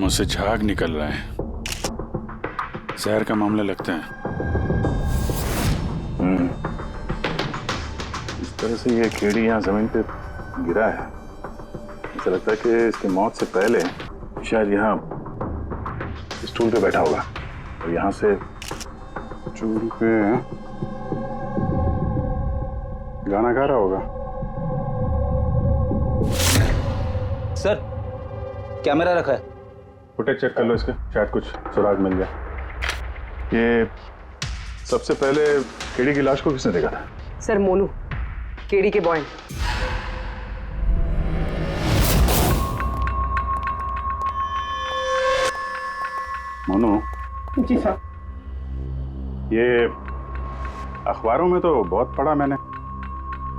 से झाग निकल रहा है। जहर का मामला लगता है। इस तरह से ये कीड़ी यहाँ जमीन पे गिरा है। मुझे लगता है कि इसकी मौत से पहले शायद यहाँ स्टूल पे बैठा होगा और यहाँ से स्टूल पे गाना गा रहा होगा। सर, कैमरा रखा है, फुटेज चेक कर लो इसके, शायद कुछ सुराग मिल जाए। ये सबसे पहले कीड़ी की लाश को किसने देखा था? सर मोनू, केडी के बॉय। मोनू जी साहब। ये अखबारों में तो बहुत पढ़ा मैंने,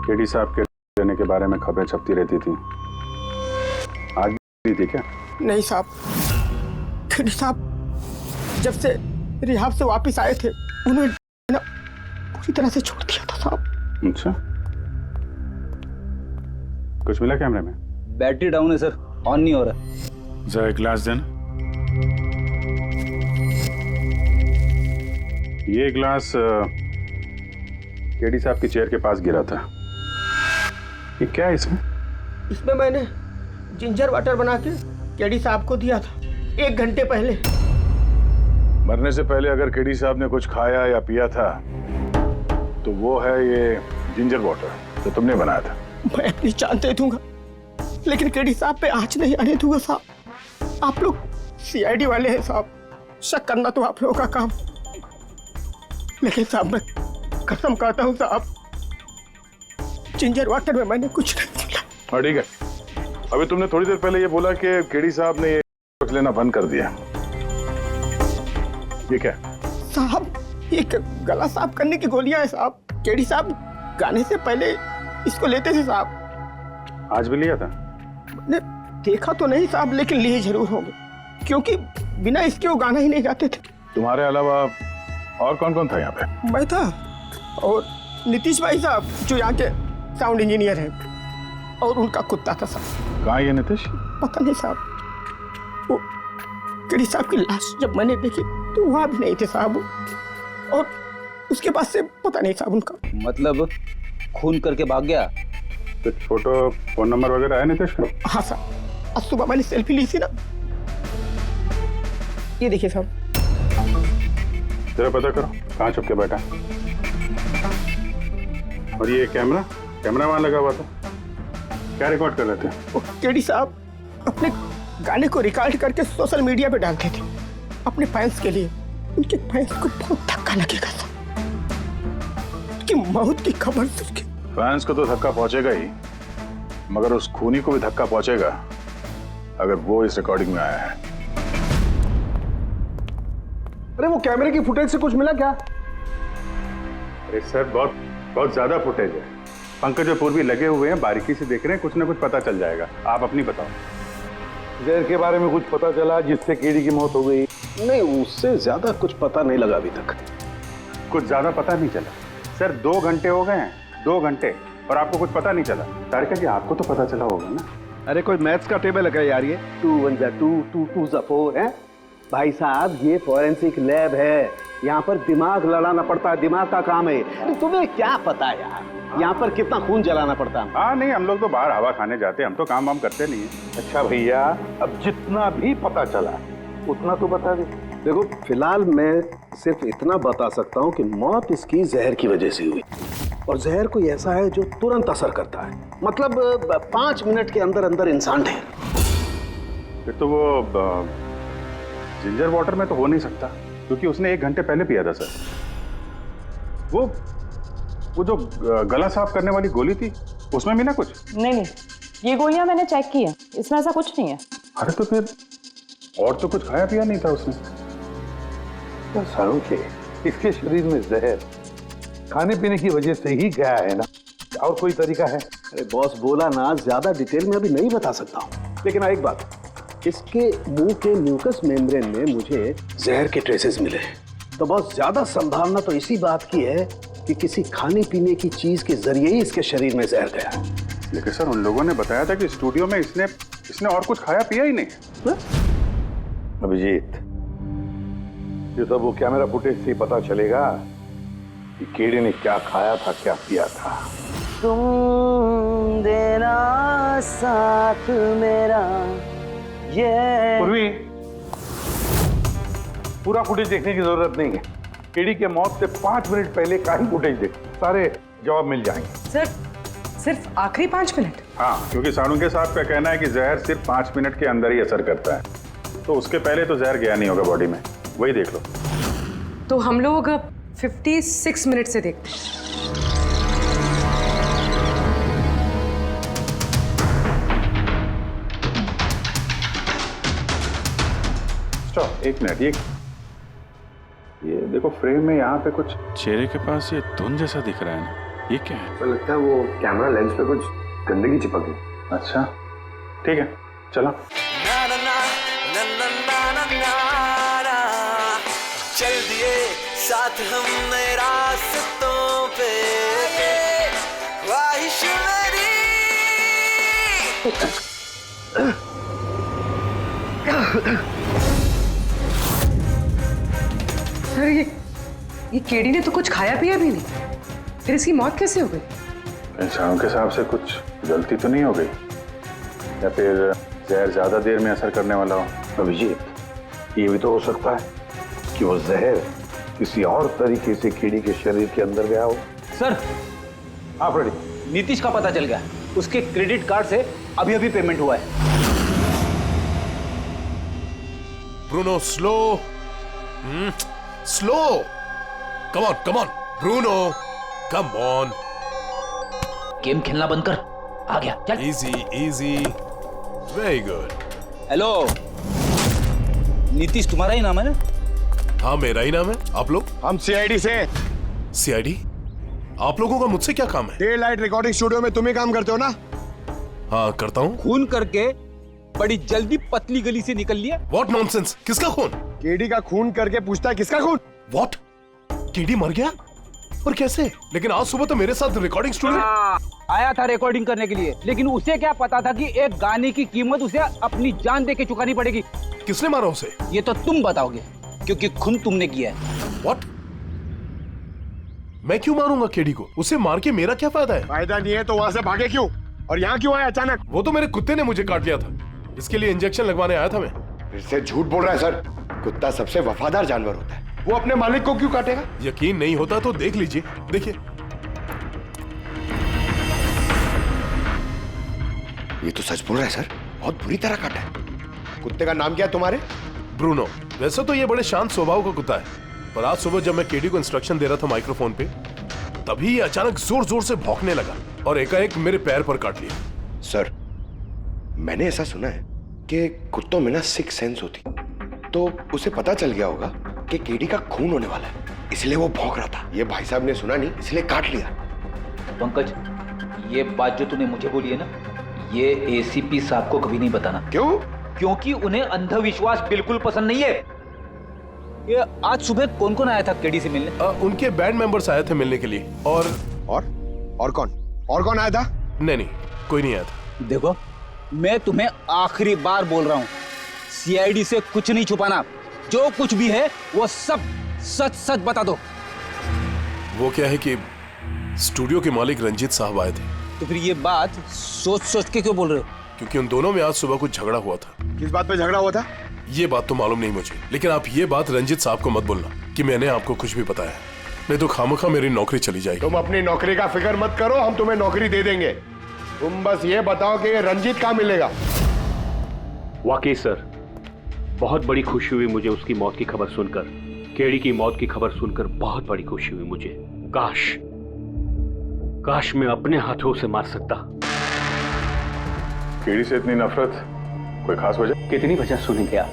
केडी साहब के रहने के बारे में खबरें छपती रहती थी। आज भी थी क्या? नहीं साहब, केडी साहब जब से रिहाब से वापस आए थे उन्होंने ना पूरी तरह से छोड़ दिया था साहब। अच्छा, कुछ मिला कैमरे में? बैटरी डाउन है सर, ऑन नहीं हो रहा। जरा एक ग्लास देना। ये ग्लास केडी साहब की चेयर के पास गिरा था। ये क्या है इसमें? इसमें मैंने जिंजर वाटर बना के केडी साहब को दिया था 1 घंटे पहले। मरने से पहले अगर केडी साहब ने कुछ खाया या पिया था तो वो है ये जिंजर वाटर जो तुमने बनाया था। मैं अपनी जान दे दूंगा लेकिन केडी साहब पे आंच नहीं आने दूंगा साहब। आप लोग सीआईडी वाले हैं साहब, शक करना तो आप लोगों का काम। लेकिन साहब मैं कसम खाता हूँ साहब, जिंजर वाटर में मैंने कुछ नहीं मिला। हाँ ठीक है, अभी तुमने थोड़ी देर पहले ये बोला कि केडी साहब ने ये लेना बंद कर दिया। ये क्या? साहब ये गला साफ करने की गोलियां हैं साहब। केडी साहब गाने से पहले इसको लेते थे साहब। आज भी लिया था? मैंने देखा तो नहीं साहब, लेकिन लिए जरूर होंगे क्योंकि बिना इसके वो गाना ही नहीं गाते थे। तुम्हारे अलावा और कौन कौन था यहाँ पे? मैं था और नीतीश भाई साहब जो यहाँ के साउंड इंजीनियर हैं, और उनका कुत्ता था साहब। कहाँ ये नीतीश? पता नहीं साहब, वो केडी साहब की लाश जब मैंने देखी तो वहाँ भी नहीं थे साहब, और उसके बाद से पता नहीं साहब उनका। मतलब खून करके भाग गया? कुछ फोटो फोन नंबर वगैरह है नीतीश का? हाँ साहब, आज सुबह मैंने सेल्फी ली थी ना, ये देखिए साहब। जरा पता करो कहाँ छुप के बैठा। और ये कैमरा वहां लगा हुआ था, क्या रिकॉर्ड कर रहे थे? वो केडी साहब अपने गाने को रिकॉर्ड करके सोशल मीडिया पे डालते थे अपने फैंस के लिए। उनके फैंस को बहुत धक्का लगेगा साहब, उनकी मौत की खबर सुन के। फैंस को तो धक्का पहुंचेगा ही, मगर उस खूनी को भी धक्का पहुंचेगा अगर वो इस रिकॉर्डिंग में आया है। अरे वो कैमरे की फुटेज से कुछ मिला क्या? अरे सर बहुत ज्यादा फुटेज है। पंकज और पूर्वी लगे हुए हैं, बारीकी से देख रहे हैं, कुछ ना कुछ पता चल जाएगा। आप अपनी बताओ। जहर के बारे में कुछ पता चला जिससे कीड़ी की मौत हो गई? नहीं, उससे ज्यादा कुछ पता नहीं लगा अभी तक। कुछ ज्यादा पता नहीं चला सर। 2 घंटे हो गए हैं, 2 घंटे, और आपको कुछ पता नहीं चला। तारिका जी आपको तो पता चला होगा ना? अरे कोई मैथ्स का टेबल है क्या यार? ये 2 1 जा 2 2 2 जा 4 है भाई साहब। ये फॉरेंसिक लैब है, यहाँ पर दिमाग लड़ाना पड़ता है, दिमाग का काम है। अरे तुम्हें क्या पता यार यहाँ पर कितना खून जलाना पड़ता है? हाँ नहीं, हम लोग तो बाहर हवा खाने जाते हैं, हम तो काम वाम करते नहीं है। अच्छा भैया, अब जितना भी पता चला उतना तो बता दे। देखो फिलहाल मैं सिर्फ इतना बता सकता हूँ कि मौत इसकी जहर की वजह से हुई, और जहर कोई ऐसा है जो तुरंत असर करता है, मतलब 5 मिनट के अंदर अंदर इंसान ढेर। फिर तो वो जिंजर वाटर में तो हो नहीं सकता, क्योंकि उसने 1 घंटे पहले पिया था सर। वो जो गला साफ करने वाली गोली थी उसमें भी ना कुछ? नहीं, ये गोलियां मैंने चेक की है, इसमें ऐसा कुछ नहीं है। अरे तो फिर और तो कुछ खाया पिया नहीं था उसने? तो सारों के इसके शरीर में जहर खाने पीने की वजह से ही गया है ना, और कोई तरीका है? अरे बॉस बोला ना, ज्यादा डिटेल में अभी नहीं बता सकता हूँ। लेकिन एक बात, इसके मुंह के म्यूकस मेम्ब्रेन में मुझे जहर के ट्रेसेस मिले हैं, तो बहुत ज्यादा संभावना तो इसी बात की है कि किसी खाने पीने की चीज के जरिए ही इसके शरीर में जहर गया। लेकिन सर उन लोगों ने बताया था कि स्टूडियो में इसने और कुछ खाया पिया ही नहीं। अभिजीत, ये तो वो कैमरा फुटेज से ही पता चलेगा कि कीड़ी ने क्या खाया था, क्या पिया था। तुम देना साथ मेरा ये पूर्वी, पूरा फुटेज देखने की जरूरत नहीं है। कीड़ी के मौत से 5 मिनट पहले का ही फुटेज देख, सारे जवाब मिल जाएंगे। सर, सिर्फ आखिरी 5 मिनट? हाँ, क्योंकि साळुंखे साहब का कहना है कि जहर सिर्फ 5 मिनट के अंदर ही असर करता है, तो उसके पहले तो जहर गया नहीं होगा बॉडी में। वही देख लो। तो हम लोग 56 मिनट से देखते हैं। Stop, 1 minute. ये देखो फ्रेम में यहाँ पे कुछ चेहरे के पास ये धुंध जैसा दिख रहा है ना, ये क्या है? तो लगता है वो कैमरा लेंस पे कुछ गंदगी चिपक गई। अच्छा, ठीक है, चलो। चल दिए साथ हमने रास्तों पे, ख्वाहिश मेरी। सर, ये केडी ने तो कुछ खाया पिया भी नहीं, फिर इसकी मौत कैसे हो गई? साळुंखे साहब से कुछ गलती तो नहीं हो गई, या फिर जहर ज्यादा देर में असर करने वाला हो? अभिजीत, ये भी तो हो सकता है कि वो जहर किसी और तरीके से कीड़ी के शरीर के अंदर गया हो। सर, हाँ फ्रेडी, नीतीश का पता चल गया। उसके क्रेडिट कार्ड से अभी अभी पेमेंट हुआ है। Bruno, slow slow, come on Bruno, come on. Game खेलना बंद कर, आ गया, चल। Easy, very good. Hello, Nitish तुम्हारा ही नाम है ना? हाँ, मेरा ही नाम है। आप लोग? हम सीआईडी से। सीआईडी? आप लोगों का मुझसे क्या काम है? डे लाइट रिकॉर्डिंग स्टूडियो में तुम ही काम करते हो ना? हाँ, करता हूँ। खून करके बड़ी जल्दी पतली गली से निकल लिया। What nonsense? किसका खून? केडी का खून करके पूछता है किसका खून? व्हाट? केडी मर गया? और कैसे? लेकिन आज सुबह तो मेरे साथ रिकॉर्डिंग स्टूडियो आया था रिकॉर्डिंग करने के लिए, लेकिन उसे क्या पता था कि एक गाने की कीमत उसे अपनी जान दे के चुकानी पड़ेगी। किसने मारा उसे? ये तो तुम बताओगे, क्योंकि खून तुमने किया है। व्हाट? मैं क्यों मारूंगा केडी को? उसे मार के मेरा क्या फायदा है? फायदा नहीं है तो वहां से भागे क्यों? और यहाँ क्यों आया अचानक? वो तो मेरे कुत्ते ने मुझे काट लिया था, इसके लिए इंजेक्शन लगवाने आया था मैं। फिर से झूठ बोल रहा है सर। कुत्ता सबसे वफादार जानवर होता है, वो अपने मालिक को क्यों काटेगा? यकीन नहीं होता तो देख लीजिए, देखिए। ये तो सच बोल रहा है सर, बहुत बुरी तरह काटा है। कुत्ते का नाम क्या है तुम्हारे? ब्रूनो। वैसे तो ये बड़े शांत स्वभाव का कुत्ता है, पर आज सुबह जब मैं केडी को इंस्ट्रक्शन दे रहा था माइक्रोफोन पे, तभी ये अचानक जोर जोर से भौंकने लगा और एकाएक मेरे पैर पर काट लिया। सर, मैंने ऐसा सुना है कि कुत्तों में ना सिक्स सेंस होती, तो उसे पता चल गया होगा कि केडी का खून होने वाला है, इसलिए वो भौंक रहा था। ये भाई साहब ने सुना नहीं, इसलिए काट लिया। पंकज, ये बात जो तूने मुझे बोली है ना, ये एसीपी साहब को कभी नहीं बताना। क्यों? क्योंकि उन्हें अंधविश्वास बिल्कुल पसंद नहीं है। ये आज सुबह कौन कौन आया था केडी से मिलने? उनके बैंड मेंबर्स आए थे मिलने के लिए। और कौन आया था? नहीं, कोई नहीं आया था। देखो, मैं तुम्हें आखिरी बार बोल रहा हूं, सीआईडी से कुछ नहीं छुपाना। जो कुछ भी है वो सब सच सच बता दो। वो क्या है कि स्टूडियो के मालिक रंजीत साहब आए थे। तो फिर ये बात सोच सोच के क्यों बोल रहे हो? क्योंकि उन दोनों में आज सुबह कुछ झगड़ा हुआ था। किस बात पे झगड़ा हुआ था? ये बात तो मालूम नहीं मुझे, लेकिन आप ये बात रंजीत साहब को मत बोलना कि मैंने आपको कुछ भी बताया, नहीं तो खामखा मेरी नौकरी चली जाएगी। तुम अपनी नौकरी का फिक्र मत करो, हम तुम्हें नौकरी दे देंगे। तुम बस ये बताओ कि रंजीत कहाँ मिलेगा। वाकई सर, बहुत बड़ी खुशी हुई मुझे उसकी मौत की खबर सुनकर। केडी की मौत की खबर सुनकर बहुत बड़ी खुशी हुई मुझे। काश मैं अपने हाथों से मार सकता। केडी से इतनी नफरत, कोई खास वजह? कितनी वजह सुनेंगे आप?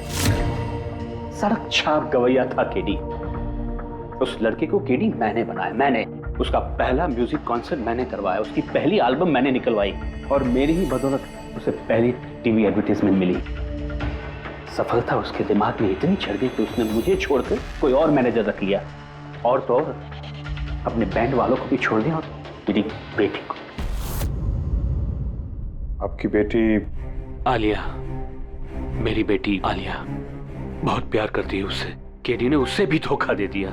सड़क छाप गवैया था केडी। उस लड़के को केडी मैंने बनाया, मैंने। उसका पहला म्यूजिक कॉन्सर्ट मैंने करवाया, उसकी पहली एल्बम मैंने निकलवाई, और मेरी ही बदौलत उसे पहली टीवी एडवर्टाइजमेंट मिली। सफलता उसके दिमाग में इतनी चढ़ गई कि उसने मुझे छोड़कर कोई और मैनेजर रख लिया, और तो और अपने बैंड वालों को भी छोड़ दिया, और मेरी बेटी को। आपकी बेटी? आलिया, मेरी बेटी आलिया। बहुत प्यार करती है उससे। केडी ने उससे भी धोखा दे दिया।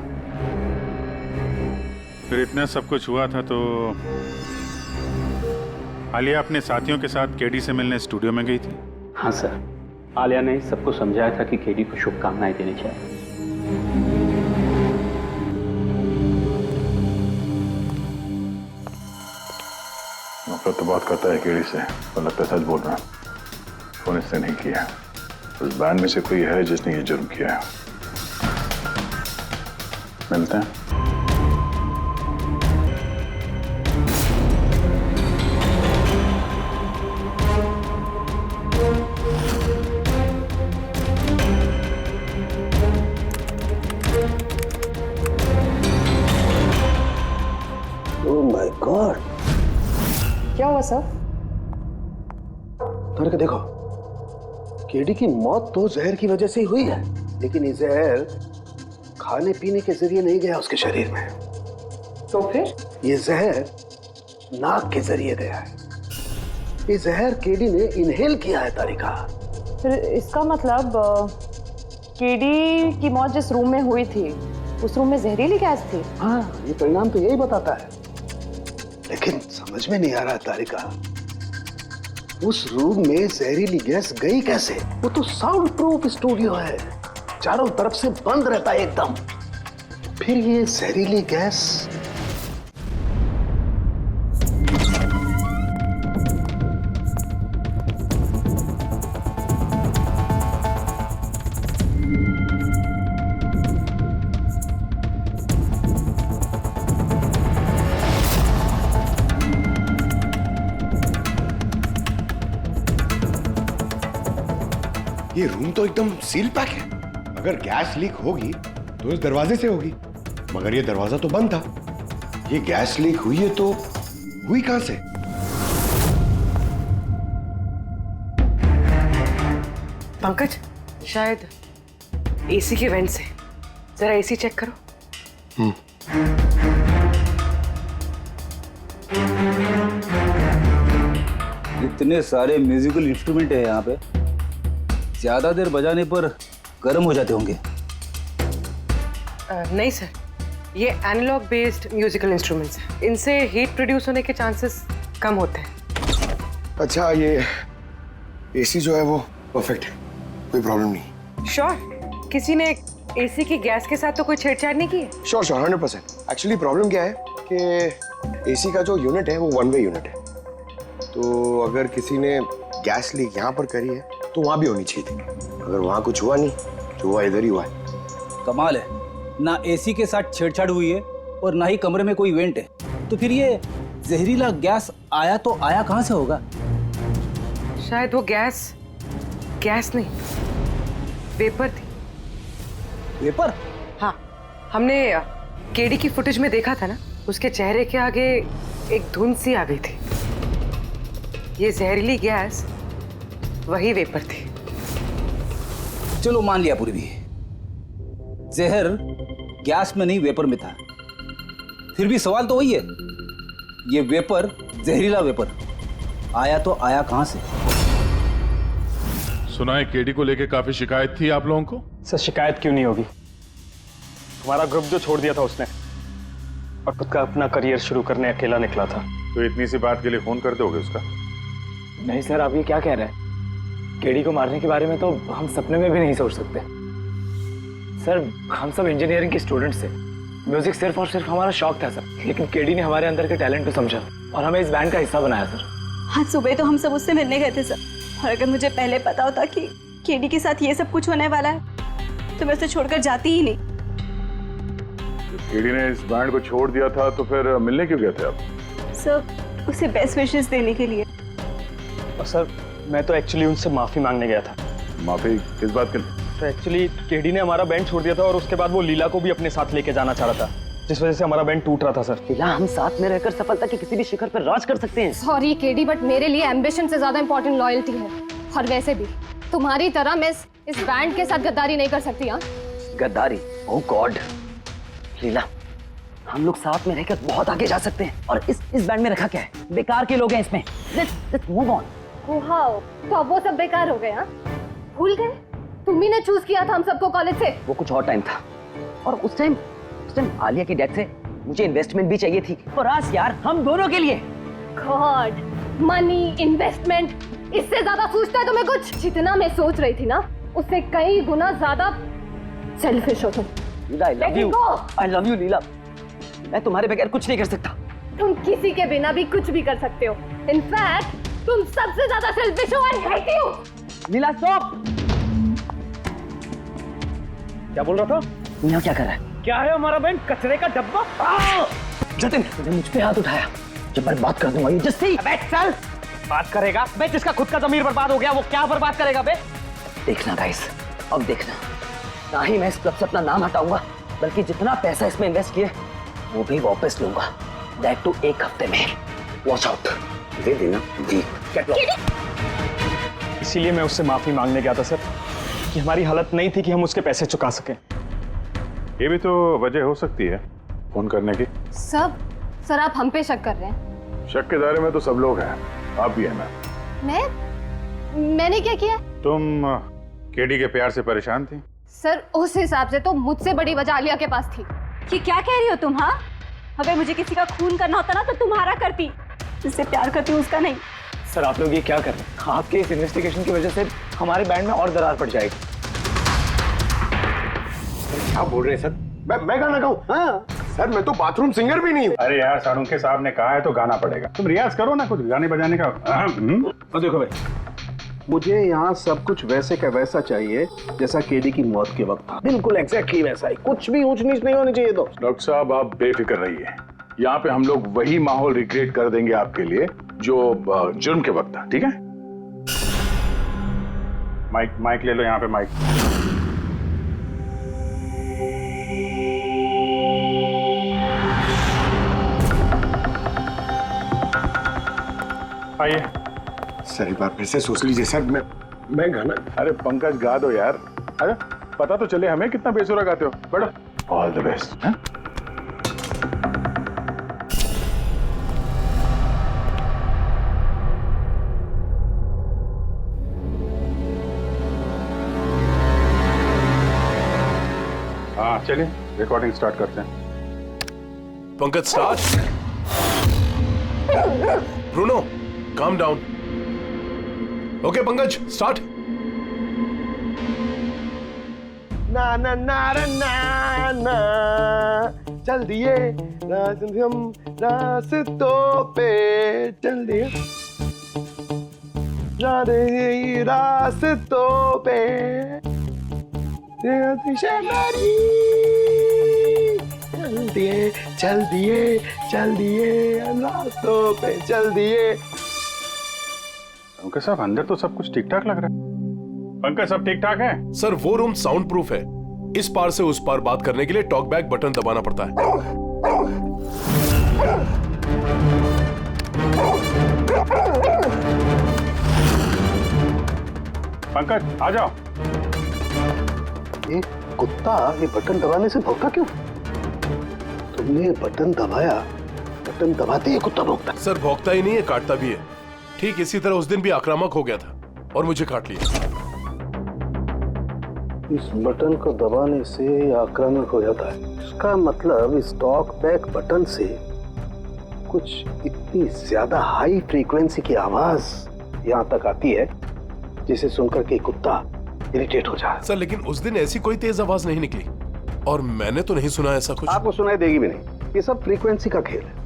फिर इतना सब कुछ हुआ था तो आलिया अपने साथियों के साथ केडी से मिलने स्टूडियो में गई थी। हाँ सर, आलिया ने सबको समझाया था कि केडी को शुभकामनाएं देनी चाहिए। नौकर तो बात करता है केडी से, पर लगता है सच बोल रहा है। फोन इसने नहीं किया। उस बैंड में से कोई है जिसने ये जुर्म किया है। मिलते हैं। ओह माय गॉड, क्या हुआ सर? करके देखो, केडी की मौत तो जहर की वजह से ही हुई है, लेकिन ये जहर खाने पीने के जरिए नहीं गया उसके शरीर में। तो फिर? ये जहर नाक के जरिए गया है। ये जहर केडी ने इनहेल किया है तारिका। फिर इसका मतलब केडी की मौत जिस रूम में हुई थी उस रूम में जहरीली गैस थी। हाँ, ये परिणाम तो यही बताता है, लेकिन समझ में नहीं आ रहा तारिका, उस रूम में जहरीली गैस गई कैसे? वो तो साउंड प्रूफ स्टूडियो है, चारों तरफ से बंद रहता है एकदम। फिर ये जहरीली गैस ये रूम तो एकदम सील पैक है। अगर गैस लीक होगी तो इस दरवाजे से होगी, मगर ये दरवाजा तो बंद था। ये गैस लीक हुई है तो हुई कहां से? पंकज, शायद एसी के वेंट से। जरा एसी चेक करो। इतने सारे म्यूजिकल इंस्ट्रूमेंट है यहाँ पे, ज्यादा देर बजाने पर गर्म हो जाते होंगे। नहीं सर, ये एनालॉग बेस्ड म्यूजिकल इंस्ट्रूमेंट्स हैं। इनसे हीट प्रोड्यूस होने के चांसेस कम होते हैं। अच्छा, ये एसी जो है वो परफेक्ट है, कोई प्रॉब्लम नहीं। श्योर? किसी ने एसी की गैस के साथ तो कोई छेड़छाड़ नहीं की है? श्योर 100%। एक्चुअली प्रॉब्लम क्या है कि एसी का जो यूनिट है वो वन वे यूनिट है, तो अगर किसी ने गैस लीक यहाँ पर करी है तो वहाँ भी होनी चाहिए थी। अगर वहाँ कुछ हुआ नहीं तो हुआ इधर ही हुआ है। कमाल है, ना एसी के साथ छेड़छाड़ हुई है और ना ही कमरे में कोई वेंट है, तो फिर ये जहरीला गैस आया तो आया कहाँ से होगा? शायद वो गैस नहीं, वेपर थी। वेपर? हाँ, हमने केडी की फुटेज में देखा था ना, उसके चेहरे के आगे एक धुंध सी आ गई थी। ये जहरीली गैस वही वेपर थी। चलो मान लिया पूर्वी, जहर गैस में नहीं वेपर में था। फिर भी सवाल तो वही है, ये वेपर, जहरीला वेपर आया तो आया कहां से? सुना है केडी को लेके काफी शिकायत थी आप लोगों को? सर शिकायत क्यों नहीं होगी, हमारा ग्रुप जो छोड़ दिया था उसने, और खुद का अपना करियर शुरू करने अकेला निकला था। तो इतनी सी बात के लिए खून कर दोगे उसका? नहीं सर, आप ये क्या कह रहे हैं? केडी को मारने के बारे में तो हम सपने में भी नहीं सोच सकते। सर हम सब इंजीनियरिंग के स्टूडेंट्स थे, म्यूजिक सिर्फ और सिर्फ हमारा शौक था सर, लेकिन केडी ने हमारे अंदर के टैलेंट को समझा और हमें इस बैंड का हिस्सा बनाया सर। आज सुबह तो हम सब उससे मिलने गए थे सर, और अगर मुझे पहले पता होता कि केडी के साथ ये सब कुछ होने वाला है तो मैं उसे छोड़कर जाती ही नहीं। केडी ने इस बैंड को छोड़ दिया था तो फिर मिलने क्यों गए थे आप? सर उसे बेस्ट विशेस देने के लिए। और सर मैं तो एक्चुअली उनसे माफी मांगने गया था। माफी किस बात के? तो एक्चुअली केडी ने हमारा बैंड छोड़ दिया था और उसके बाद वो लीला को भी अपने साथ लेके जाना चाह रहा था, जिस वजह से हमारा बैंड टूट रहा था सर। लीला, हम साथ में रहकर सफलता के किसी भी शिखर पर राज कर सकते हैं। सॉरी केडी, बट मेरे लिए एम्बिशन से ज्यादा इंपॉर्टेंट लॉयल्टी है। और वैसे भी तुम्हारी तरह मैं इस बैंड के साथ गद्दारी नहीं कर सकती। हाँ, गद्दारी? ओह गॉड लीला, हम लोग साथ में रहकर बहुत आगे जा सकते हैं। और इस बैंड में रखा क्या है? बेकार के लोग हैं इसमें। Let's move on. वाओ, तो अब वो सब बेकार हो गए? हाँ, भूल गए? तुम्ही ने चूज किया था हम सबको कॉलेज से। वो कुछ और टाइम था, और उस टाइम आलिया की डेथ से मुझे इन्वेस्टमेंट भी चाहिए थी, और आज यार हम दोनों के लिए। गॉड, मनी, इन्वेस्टमेंट, इससे ज्यादा सोचता है तुम्हें कुछ? जितना मैं सोच रही थी ना, उससे कई गुना ज्यादा सेल्फिश हो तुम। लीला, I love you लीला। मैं तुम्हारे बगैर कुछ नहीं कर सकता। तुम किसी के बिना भी कुछ भी कर सकते हो। इनफैक्ट तुम सबसे ज्यादा सेल्फिश हो। I hate you। Leela stop. क्या बोल रहा था? तू यहाँ क्या कर रहा है? क्या है हमारा बैंक? कचरे का डब्बा। जतिन, तूने मुझ पे हाथ उठाया, जब मैं बात कर दूंगा ये जस्सी। अबे चल, बात करेगा बे? जिसका खुद का जमीर बर्बाद हो गया वो क्या बर्बाद करेगा बे? देखना गाइस, अब देखना, ना ही मैं इस क्लब से अपना नाम हटाऊंगा, बल्कि जितना पैसा इसमें इन्वेस्ट किए वो भी वापस लूंगा, दैट टू 1 हफ्ते में। Watch out. दे देना जी। इसीलिए मैं उससे माफी मांगने गया था सर, कि हमारी हालत नहीं थी कि हम उसके पैसे चुका सकें। ये भी तो वजह हो सकती है फोन करने की। सर आप हम पे शक कर रहे हैं? शक के दायरे में तो सब लोग हैं, आप भी है ना। मैंने क्या किया? तुम केडी के प्यार से परेशान थी? सर उस हिसाब से तो मुझसे बड़ी वजह आलिया के पास थी। ये क्या कह रही हो तुम? हाँ, अगर मुझे किसी का खून करना होता ना तो तुम्हारा करती, जिससे प्यार करती हूँ उसका नहीं। सर आप लोग ये क्या कर रहे हैं? आपके इस इन्वेस्टिगेशन की वजह से हमारे बैंड में और दरार पड़ जाएगी। क्या बोल रहे हैं सर? मैं गाना गाऊं? हाँ सर, मैं तो बाथरूम सिंगर भी नहीं हूँ। अरे यार, सारुंखे साहब ने कहा है तो गाना पड़ेगा। तुम रियाज करो ना कुछ गाने बजाने का। तो देखो भाई, मुझे यहाँ सब कुछ वैसे का वैसा चाहिए जैसा केडी की मौत के वक्त था, बिल्कुल एग्जैक्टली वैसा ही, कुछ भी ऊंच नीच नहीं होनी चाहिए। तो डॉक्टर साहब आप बेफिक्र रहिए, यहाँ पे हम लोग वही माहौल रिक्रिएट कर देंगे आपके लिए जो जुर्म के वक्त था। ठीक है? माइक ले लो, यहाँ पे माइक। आइए सर, एक बार फिर से सोच लीजिए सर। मैं गाना। अरे पंकज गा दो यार। अरे पता तो चले हमें कितना बेसुरा गाते हो। बैठो। All the best. हाँ चलिए रिकॉर्डिंग स्टार्ट करते हैं। Pankaj start. Bruno calm down. Okay Pankaj start. ना ना ना ना ना चल दिए हम रास्तों पे, चल दिए रास्तों पे, चल दिए हम रास्तों पे, चल दिए। पंकज साहब अंदर तो सब कुछ ठीक ठाक लग रहा है। पंकज सब ठीक ठाक है? सर वो रूम साउंड प्रूफ है, इस पार से उस पार बात करने के लिए टॉक बैक बटन दबाना पड़ता है। पंकज आ जाओ। ये कुत्ता ये बटन दबाने से भौंका क्यों? तुमने बटन दबाया, बटन दबाते ही कुत्ता भौंकता। सर भौंकता ही नहीं है, काटता भी है। ठीक इसी तरह उस दिन भी आक्रामक हो गया था और मुझे काट लिया। इस बटन को दबाने से आक्रामक हो जाता है। इसका मतलब इस टॉक बैक बटन से कुछ इतनी ज्यादा हाई फ्रीक्वेंसी की आवाज यहाँ तक आती है जिसे सुनकर के कुत्ता इरिटेट हो जाए। सर लेकिन उस दिन ऐसी कोई तेज आवाज नहीं निकली और मैंने तो नहीं सुना ऐसा कुछ। आपको सुनाई देगी भी नहीं, ये सब फ्रीक्वेंसी का खेल है।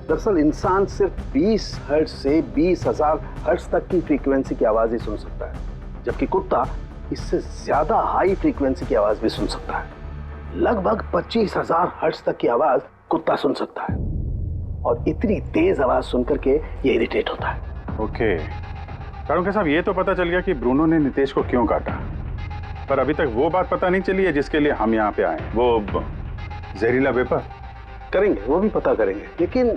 दरअसल इंसान सिर्फ 20 हर्ट्ज से 20,000 हर्ट्ज तक की फ्रीक्वेंसी की आवाज ही सुन सकता है, जबकि कुत्ता इससे ज्यादा हाई फ्रीक्वेंसी की आवाज भी सुन सकता है। लगभग 25,000 हर्ट्ज तक की आवाज कुत्ता सुन सकता है और इतनी तेज आवाज सुनकर के ये इरिटेट होता है। ओके सारुंखे साहब, ये तो पता चल गया कि ब्रूनो ने नितेश को क्यों काटा, पर अभी तक वो बात पता नहीं चली है जिसके लिए हम यहाँ पे आए। वो जहरीला वेपर करेंगे, वो भी पता करेंगे, लेकिन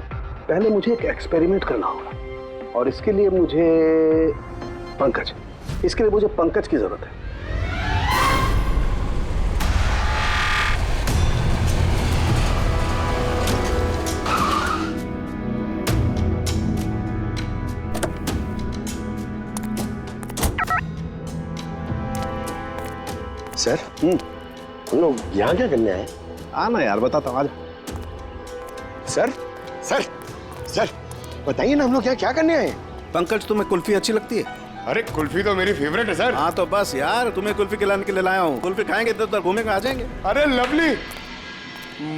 पहले मुझे एक एक्सपेरिमेंट करना होगा और इसके लिए मुझे पंकज की जरूरत है। सर हम लोग यहाँ क्या करने आए? आना यार, बताता हूँ, आजा। सर सर सर बताइए ना, हम लोग यहाँ क्या करने आए? पंकज, तुम्हें कुल्फी अच्छी लगती है? अरे कुल्फी तो मेरी फेवरेट है सर। हाँ तो बस यार, तुम्हें कुल्फी खिलाने के लिए लाया हूँ। कुल्फी खाएंगे तो उधर घूमेंगे, आ जाएंगे। अरे लवली,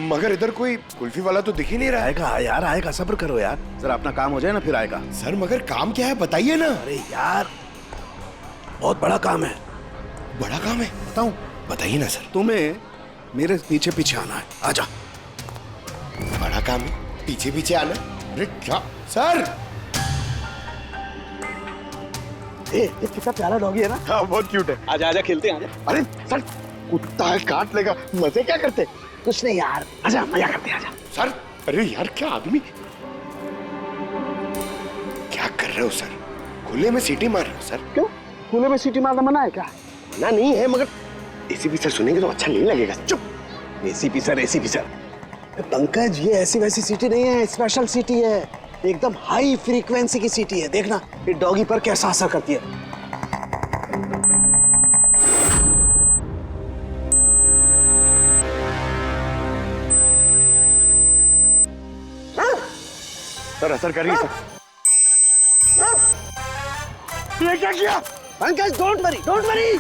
मगर इधर कोई कुल्फी वाला तो दिख ही नहीं रहा है। आएगा यार, आएगा, सब्र करो यार, जरा अपना काम हो जाए ना, फिर आएगा। सर मगर काम क्या है बताइए ना। अरे यार बहुत बड़ा काम है। बड़ा काम है? बताऊं? बताइए ना सर। तुम्हें मेरे पीछे पीछे आना है, आजा। बड़ा काम है, पीछे पीछे आना? अरे क्या सर? ये कितना प्यारा डॉगी है ना। हाँ बहुत क्यूट है। आजा आजा, खेलते हैं, आजा। अरे सर कुत्ता है, काट लेगा। मजे क्या करते? कुछ नहीं यार, आजा, मजा करते हैं, आजा। सर अरे यार क्या आदमी, क्या कर रहे हो सर? खुले में सीटी मार रहे हो सर? क्यों? खुले में सीटी मारना मना है क्या? मना नहीं है, मगर एसीपी सर सुनेंगे तो अच्छा नहीं लगेगा। चुप। ACP sir, ACP sir. Pankaj, ये ऐसी वैसी सीटी नहीं है, स्पेशल सीटी है, एकदम हाई फ्रीक्वेंसी की सीटी है। देखना ये डॉगी पर कैसा असर करती है। सर असर करिए सर। ये क्या किया? Pankaj, don't worry, don't worry.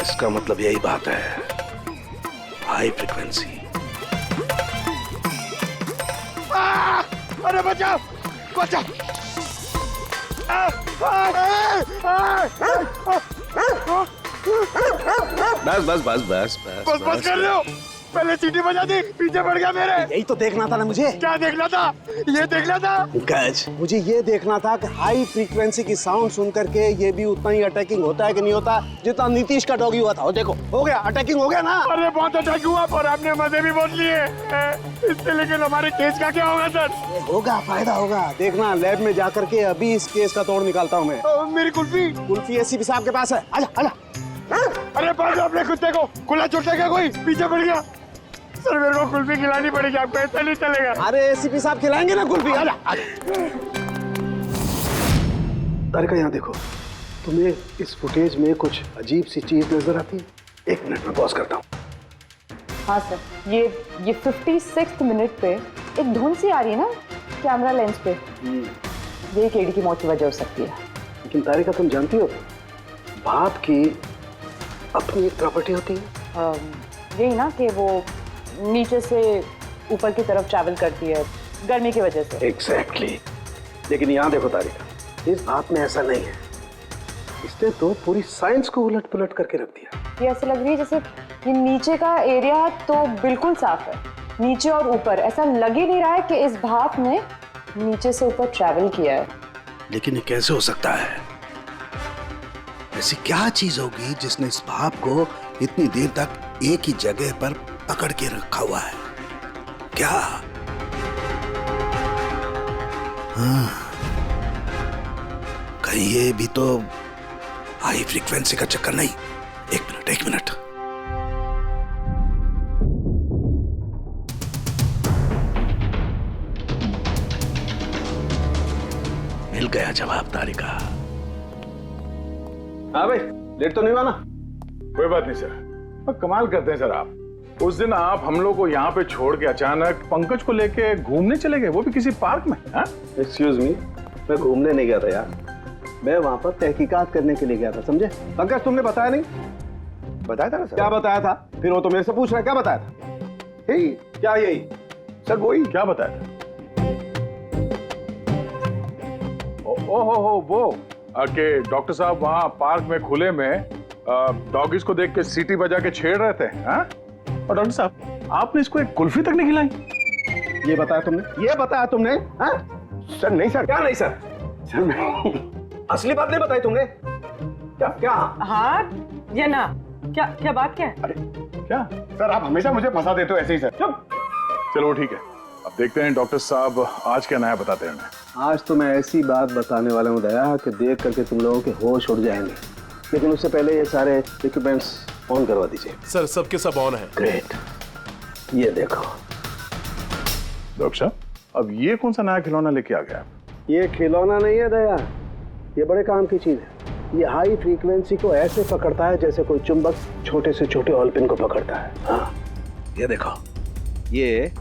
इसका मतलब यही बात है, हाई फ्रीक्वेंसी। अरे बचाओ बचाओ। बस बस बस बस बस बस कर रहे हो? पहले सीटी बजा दी, पीछे पड़ गया मेरे। यही तो देखना था ना मुझे। क्या देखना था? ये देखना था पंकज, मुझे ये देखना था कि हाई फ्रीक्वेंसी की साउंड सुन करके ये भी उतना ही अटैकिंग होता है कि नहीं होता जितना नीतीश का डॉगी हुआ था। वो देखो, हो गया, अटैकिंग हो गया ना। अरे बहुत अटैक हुआ, पर आपने मजे भी बहुत लिए इससे। लेकिन हमारे केस का क्या होगा सर? होगा, फायदा होगा। देखना, लैब में जाकर के अभी इस केस का तोड़ निकालता हूँ मैं। मेरी कुल्फी? कुल्फी एसीपी साहब के पास है, आजा आजा। अरे पास अपने कुत्ते को, खुला छूटने का कोई पीछे पड़ गया। सर मेरे को कुल्फी खिलानी पड़ेगी, आपको ऐसा नहीं चलेगा। अरे एसीपी साहब खिलाएंगे ना कुल्फी, आजा आजा। तारिका, यहाँ देखो, तुम्हें इस फुटेज में कुछ अजीब सी चीज नजर आती है? 1 मिनट में पॉज करता हूँ। हाँ सर, ये 56th मिनट पे एक धुन सी आ रही है ना कैमरा लेंस पे। ये केडी की मौत की वजह हो सकती है। लेकिन तारिका, तुम जानती हो भाप की अपनी एक प्रॉपर्टी होती है। यही ना कि वो नीचे से ऊपर की तरफ ट्रैवल करती है गर्मी की वजह से। एग्जैक्टली। लेकिन यहाँ देखो तारिका, इस भाप में ऐसा नहीं है। इसने तो पूरी साइंस को उलट पुलट करके रख दिया। ये ऐसे लग रही है जैसे ये नीचे का एरिया तो बिल्कुल साफ है, नीचे और ऊपर ऐसा लग ही नहीं रहा है कि इस भाप ने नीचे से ऊपर ट्रैवल किया है। लेकिन ये कैसे हो सकता है? ऐसी क्या चीज होगी जिसने इस भाप को इतनी देर तक एक ही जगह पर पकड़ के रखा हुआ है? क्या? हाँ, कहीं ये भी तो हाई फ्रीक्वेंसी का चक्कर नहीं? 1 मिनट। मिल गया जवाब तारिका। हाँ भाई, लेट तो नहीं हुआ ना? कोई बात नहीं सर। कमाल करते हैं सर आप। उस दिन आप हम लोग को यहाँ पे छोड़ के अचानक पंकज को लेके घूमने चले गए, वो भी किसी पार्क में। एक्सक्यूज मी, मैं घूमने नहीं गया था यार, मैं वहां पर तहकीकात करने के लिए गया था, समझे? पंकज, तुमने बताया नहीं? बताया था ना सर। क्या बताया था? फिर वो तो मेरे से पूछ रहा है, क्या बताया था? यही। क्या यही? सर वही। क्या बताया था? ओ वो कि डॉक्टर साहब वहाँ पार्क में खुले में डॉगीज को देख के सीटी बजा के छेड़ रहे थे। हाँ? और डॉक्टर साहब, आपने इसको एक कुल्फी तक नहीं खिलाई। ये बताया तुमने? ये बताया तुमने? हाँ? सर नहीं सर। क्या नहीं सर? सर मैं असली बात नहीं बताई तुमने? क्या क्या? हाँ या ना? क्या बात क्या है? अरे क्या सर, आप हमेशा मुझे फंसा देते हो ऐसे ही सर। चलो ठीक है, अब देखते हैं डॉक्टर साहब आज क्या नया बताते हैं हमें। आज तो मैं ऐसी बात बताने वाला हूँ दया कि देख करके तुम लोगों के होश उड़ जाएंगे, लेकिन उससे पहले ये सारे इक्विपमेंट्स ऑन करवा दीजिए। सर सबके सब ऑन है। ग्रेट, ये देखो। डॉक्टर साहब, अब ये कौन सा नया खिलौना लेके आ गया? ये खिलौना नहीं है दया, ये बड़े काम की चीज है। ये हाई फ्रीक्वेंसी को ऐसे पकड़ता है जैसे कोई चुंबक छोटे से छोटे ऑलपिन को पकड़ता है। हाँ, ये देखो, ये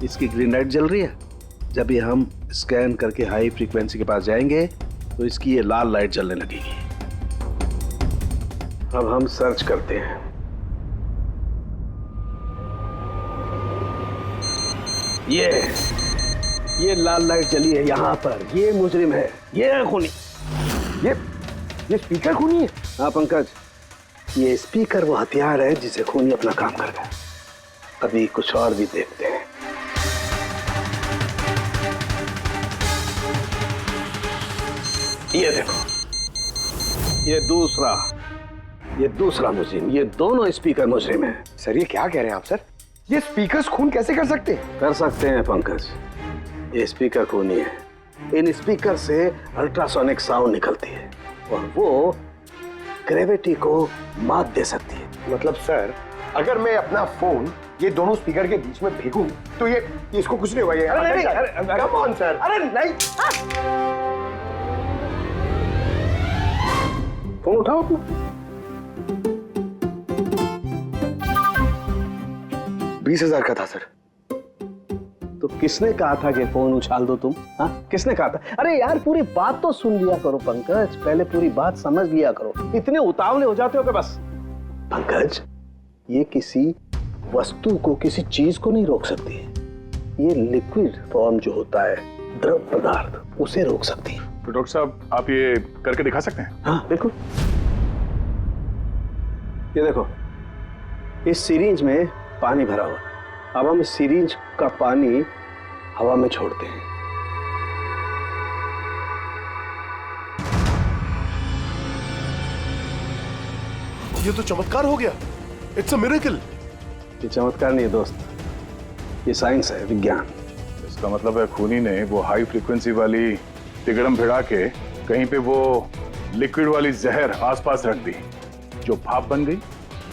इसकी ग्रीन लाइट जल रही है। जब ये हम स्कैन करके हाई फ्रीक्वेंसी के पास जाएंगे तो इसकी ये लाल लाइट जलने लगेगी। अब हम सर्च करते हैं। ये लाल लाइट जली है यहाँ पर। ये मुजरिम है, ये है खूनी। ये स्पीकर खूनी है? हाँ पंकज, ये स्पीकर वो हथियार है जिसे खूनी अपना काम कर गया। अभी कुछ और भी देखते हैं। ये देखो, ये दूसरा मुजरिम। ये दोनों स्पीकर मुजरिम है। सर ये क्या कह रहे हैं आप सर? ये स्पीकर्स खून कैसे कर सकते हैं? कर सकते हैं पंकज, ये स्पीकर खूनी है। इन स्पीकर से अल्ट्रासोनिक साउंड निकलती है और वो ग्रेविटी को मात दे सकती है। मतलब सर, अगर मैं अपना फोन ये दोनों स्पीकर के बीच में फेंकूं तो ये इसको कुछ नहीं होगा। ये अरे कम ऑन सर। अरे नहीं, फोन उठाओ अपना। 20,000 का था सर। तो किसने कहा था कि फोन उछाल दो तुम? हाँ, किसने कहा था? अरे यार, पूरी बात तो सुन लिया करो पंकज, पहले पूरी बात समझ लिया करो। इतने उतावले हो जाते हो कि बस। पंकज, ये किसी वस्तु को, किसी चीज को नहीं रोक सकती है। ये लिक्विड फॉर्म जो होता है, द्रव पदार्थ, उसे रोक सकती है। तो डॉक्टर साहब, आप ये करके दिखा सकते हैं? हाँ बिल्कुल। ये देखो, इस सिरिंज में पानी भरा हुआ। अब हम इस सिरिंज का पानी हवा में छोड़ते हैं। ये तो चमत्कार हो गया। It's a miracle. ये चमत्कार नहीं है दोस्त, ये साइंस है, विज्ञान। इसका मतलब है खूनी ने वो हाई फ्रीक्वेंसी वाली तिगड़म भिड़ा के कहीं पे वो लिक्विड वाली जहर आसपास रख दी, जो भाप बन गई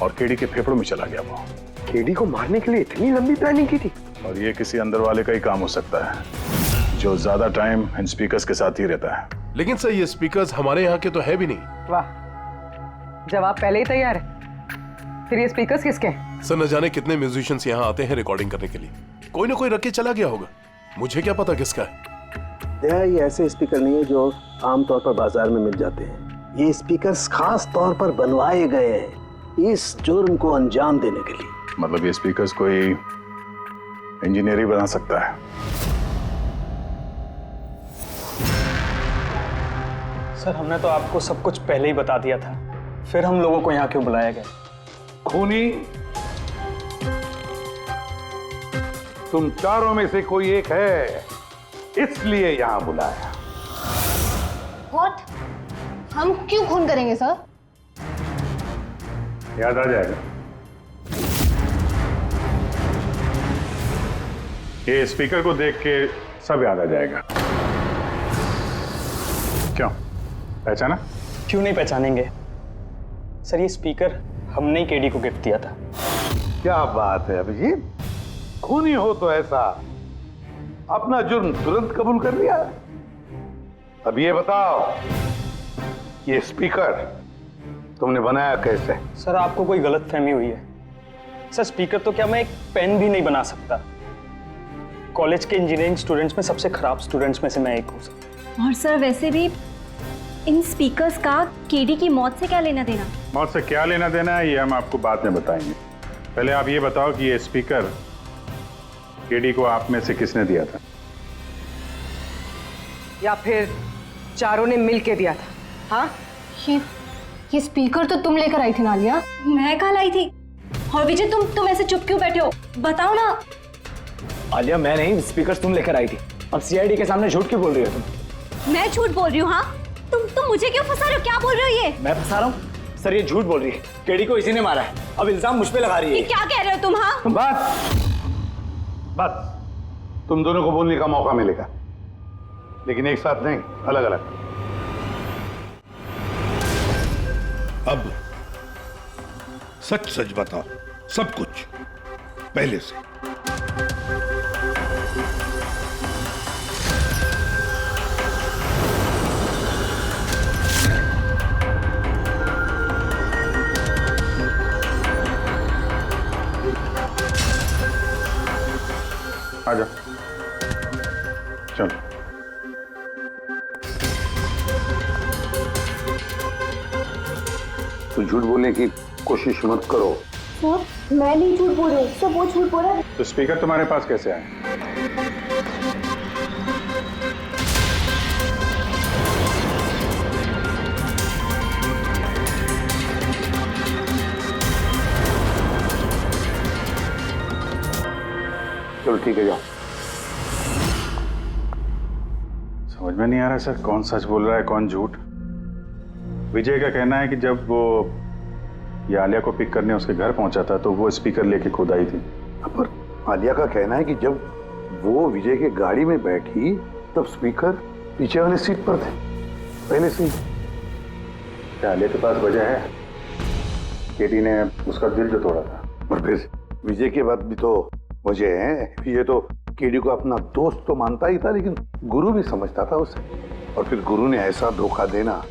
और केडी के फेफड़ों में चला गया। वो केडी को मारने के लिए इतनी लंबी प्लानिंग की थी? और ये किसी अंदर वाले का ही काम हो सकता है, जो ज्यादा टाइम इन स्पीकर्स के साथ ही रहता है। लेकिन सर ये स्पीकर्स हमारे यहाँ के तो है भी नहीं। वाह, जवाब पहले ही तैयार है। फिर ये स्पीकर्स किसके हैं? सर न जाने कितने म्यूजिशियंस यहाँ आते हैं रिकॉर्डिंग करने के लिए। कोई ना कोई रख के चला गया होगा, मुझे क्या पता किसका है। ये ऐसे स्पीकर नहीं है जो आमतौर पर बाजार में मिल जाते हैं। ये स्पीकर्स खास तौर पर बनवाए गए हैं इस जुर्म को अंजाम देने के लिए। मतलब ये स्पीकर्स कोई इंजीनियर ही बना सकता है। सर हमने तो आपको सब कुछ पहले ही बता दिया था, फिर हम लोगों को यहाँ क्यों बुलाया गया? खूनी, तुम चारों में से कोई एक है, इसलिए यहां बुलाया। व्हाट? हम क्यों खून करेंगे सर? याद आ जाएगा। ये स्पीकर को देख के सब याद आ जाएगा। क्यों, पहचाना? क्यों नहीं पहचानेंगे सर, ये स्पीकर हमने ही केडी को गिफ्ट दिया था। क्या बात है अभिजीत, खूनी हो तो ऐसा अपना जुर्म तुरंत कबूल कर लिया। अब ये बताओ, ये स्पीकर तुमने बनाया कैसे? सर आपको कोई गलतफहमी हुई है। सर स्पीकर तो क्या, मैं एक पेन भी नहीं बना सकता। कॉलेज के इंजीनियरिंग स्टूडेंट्स में सबसे खराब स्टूडेंट्स में से मैं एक हूँ सर। और सर वैसे भी इन स्पीकर्स का केडी की मौत से क्या लेना देना? मौत से क्या लेना देना है ये हम आपको बाद में बताएंगे। पहले आप ये बताओ कि ये स्पीकर केडी को आप में से किसने दिया था? या फिर चारों ने मिल के दिया था? हाँ, ये स्पीकर तो तुम लेकर आई थी नालिया। मैं कहाँ लाई थी? और विजय तुम ऐसे चुप क्यों बैठे हो? बताओ ना। आलिया मैं नहीं, स्पीकर्स तुम लेकर आई थी। अब सीआईडी के सामने झूठ क्यों बोल रही हो तुम? मैं झूठ बोल रही हूँ? हाँ, तुम मुझे क्यों फंसा रहे हो? क्या बोल रहे हो ये? मैं फंसा रहा हूँ? सर ये झूठ बोल रही है, केडी को इसी ने मारा है। अब इल्जाम मुझ पे लगा रही है। क्या कह रहे हो तुम? हाँ बस तुम दोनों को बोलने का मौका मिलेगा, लेकिन एक साथ नहीं, अलग अलग। अब सच सच बताओ, सब कुछ पहले से। आजा, चलो। तो झूठ बोलने की कोशिश मत करो। सर मैं नहीं झूठ बोल रही हूँ, सब वो झूठ बोल रहा है। तो स्पीकर तुम्हारे पास कैसे आए? चलो ठीक है, जाओ। समझ में नहीं आ रहा सर, कौन सच बोल रहा है कौन झूठ। विजय का कहना है कि जब वो ये आलिया को पिक करने उसके घर पहुंचा था तो वो स्पीकर लेके खुद आई थी। पर आलिया का कहना है कि जब वो विजय के गाड़ी में बैठी तब स्पीकर पीछे वाली सीट पर थे पहले से। क्या आलिया के पास वजह है? केडी ने उसका दिल जो तोड़ा था। और फिर विजय के बाद भी तो वजह है। विजय तो केडी को अपना दोस्त तो मानता ही था, लेकिन गुरु भी समझता था उसे। और फिर गुरु ने ऐसा धोखा देना,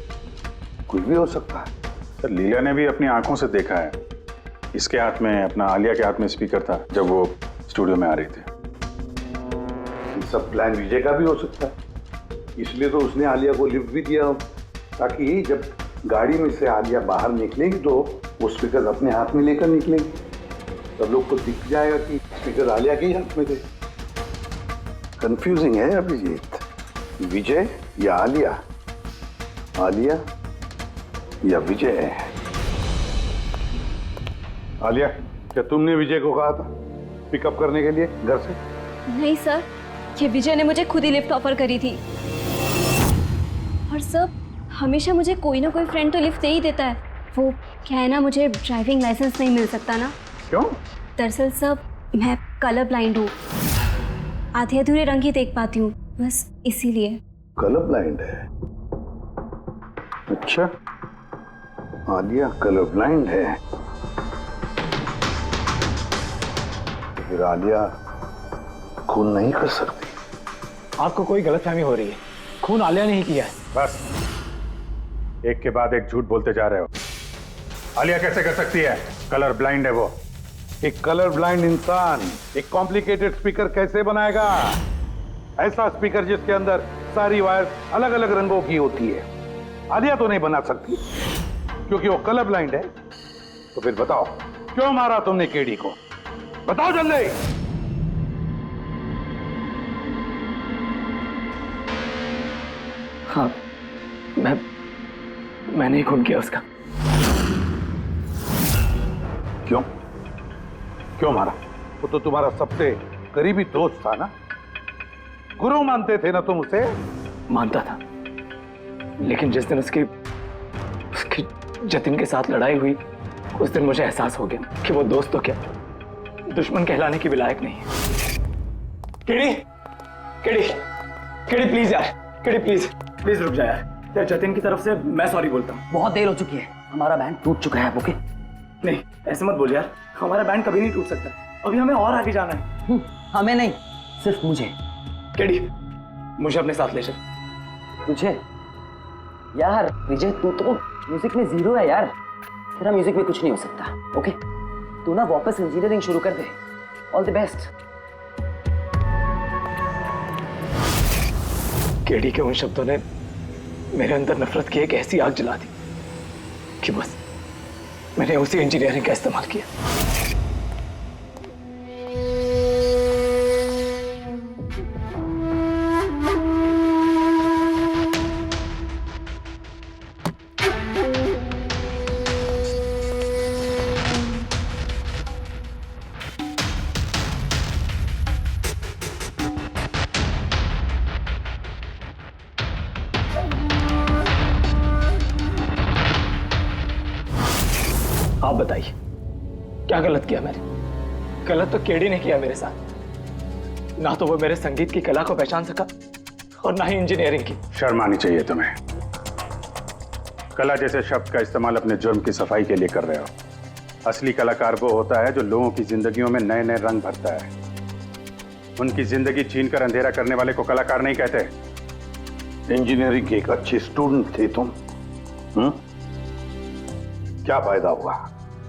कुछ भी हो सकता है। सर लीला ने भी अपनी आंखों से देखा है, इसके हाथ में अपना आलिया के हाथ में स्पीकर था जब वो स्टूडियो में आ रही थी। ये सब प्लान विजय का भी हो सकता है, इसलिए तो उसने आलिया को लिफ्ट भी दिया, ताकि जब गाड़ी में से आलिया बाहर निकलेगी तो वो स्पीकर अपने हाथ में लेकर निकलेगी, सब लोग को दिख जाएगा कि स्पीकर आलिया के ही हाथ में थे। कंफ्यूजिंग है अभिजीत, विजय या आलिया, आलिया या विजय। आलिया, क्या तुमने विजय को कहा था पिकअप करने के लिए घर से? नहीं सर, ये विजय ने मुझे खुद ही लिफ्ट ऑफर करी थी। और सर हमेशा मुझे कोई ना कोई फ्रेंड तो लिफ्ट दे ही देता है। वो क्या है ना, मुझे ड्राइविंग लाइसेंस नहीं मिल सकता ना। क्यों? दरअसल सर मैं कलर ब्लाइंड हूँ, आधे अधूरे रंग ही देख पाती हूँ, बस इसीलिए। कलर ब्लाइंड है? अच्छा, आलिया कलर ब्लाइंड है, तो फिर आलिया खून नहीं कर सकती। आपको कोई गलतफहमी हो रही है, खून आलिया ने ही किया है। बस एक के बाद एक झूठ बोलते जा रहे हो। आलिया कैसे कर सकती है? कलर ब्लाइंड है वो। एक कलर ब्लाइंड इंसान एक कॉम्प्लिकेटेड स्पीकर कैसे बनाएगा? ऐसा स्पीकर जिसके अंदर सारी वायर अलग अलग रंगों की होती है, आलिया तो नहीं बना सकती क्योंकि वो कलर ब्लाइंड है। तो फिर बताओ क्यों मारा तुमने केडी को? बताओ जल्दी। हाँ, मैंने ही खून किया उसका। क्यों? क्यों मारा? वो तो तुम्हारा सबसे करीबी दोस्त था ना, गुरु मानते थे ना तुम उसे? मानता था, लेकिन जिस दिन उसकी जतिन के साथ लड़ाई हुई उस दिन मुझे एहसास हो गया कि वो दोस्त तो क्या दुश्मन कहलाने की भी लायक नहीं है। केडी, केडी, केडी प्लीज यार, केडी प्लीज रुक जा यार। जतिन की तरफ से मैं सॉरी बोलता हूँ। बहुत देर हो चुकी है, हमारा बैंड टूट चुका है। ओके नहीं ऐसे मत बोल यार, हमारा बैंड कभी नहीं टूट सकता, अभी हमें और आगे जाना है। हमें नहीं, सिर्फ मुझे। केडी मुझे अपने साथ ले चल। तुझे? यार विजय तू तो म्यूजिक में जीरो है यार, तेरा म्यूजिक में कुछ नहीं हो सकता। ओके तू ना वापस इंजीनियरिंग शुरू कर दे। All the best. केडी के उन शब्दों ने मेरे अंदर नफरत की एक ऐसी आग जला दी कि बस मैंने उसी इंजीनियरिंग का इस्तेमाल किया। आप बताइए क्या गलत किया मैंने? गलत तो केडी ने किया मेरे साथ, ना तो वो मेरे संगीत की कला को पहचान सका और ना ही इंजीनियरिंग की। शर्म आनी चाहिए तुम्हें। कला जैसे शब्द का इस्तेमाल अपने जुर्म की सफाई के लिए कर रहे हो। असली कलाकार वो होता है जो लोगों की जिंदगियों में नए नए रंग भरता है। उनकी जिंदगी छीनकर अंधेरा करने वाले को कलाकार नहीं कहते। इंजीनियरिंग के एक अच्छे स्टूडेंट थे तुम। क्या फायदा हुआ?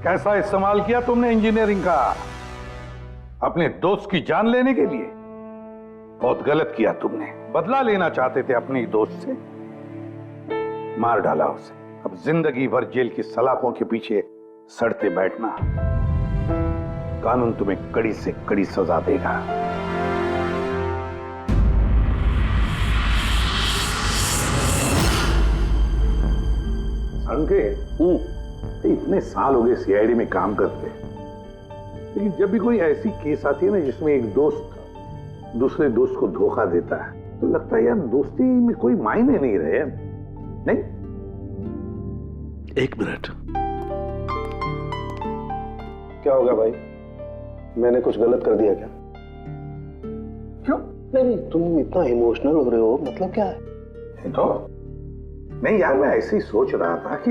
कैसा इस्तेमाल किया तुमने इंजीनियरिंग का? अपने दोस्त की जान लेने के लिए? बहुत गलत किया तुमने। बदला लेना चाहते थे अपने दोस्त से, मार डाला उसे। अब जिंदगी भर जेल की सलाखों के पीछे सड़ते बैठना। कानून तुम्हें कड़ी से कड़ी सजा देगा। संकेत, इतने साल हो गए सीआईडी में काम करते, लेकिन जब भी कोई ऐसी केस आती है ना जिसमें एक दोस्त दूसरे दोस्त को धोखा देता है, तो लगता है यार दोस्ती में कोई मायने नहीं रहे। नहीं? एक मिनट, क्या होगा भाई? मैंने कुछ गलत कर दिया क्या? क्यों? नहीं, तुम इतना इमोशनल हो रहे हो, मतलब क्या है? तो नहीं यार, मैं ऐसे ही सोच रहा था कि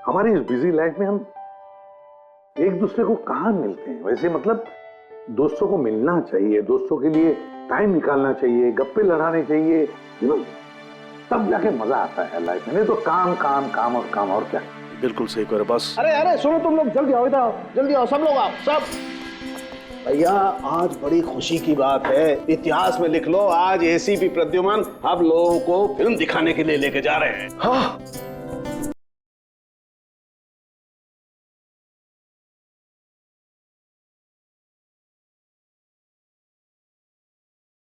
हमारी इस बिजी लाइफ में हम एक दूसरे को कहां मिलते हैं। वैसे मतलब दोस्तों को मिलना चाहिए, दोस्तों के लिए टाइम निकालना चाहिए, गप्पे लड़ाने चाहिए, तब जाके मजा आता है लाइफ में। नहीं तो काम काम काम और काम, और क्या। बिल्कुल सही करो बस। अरे अरे सुनो, तुम लोग जल्दी आओ, इधर आओ, जल्दी आओ, सब लोग आओ, सब। भैया आज बड़ी खुशी की बात है, इतिहास में लिख लो, आज एसीपी प्रद्युमन आप लोगों को फिल्म दिखाने के लिए लेके जा रहे हैं। हाँ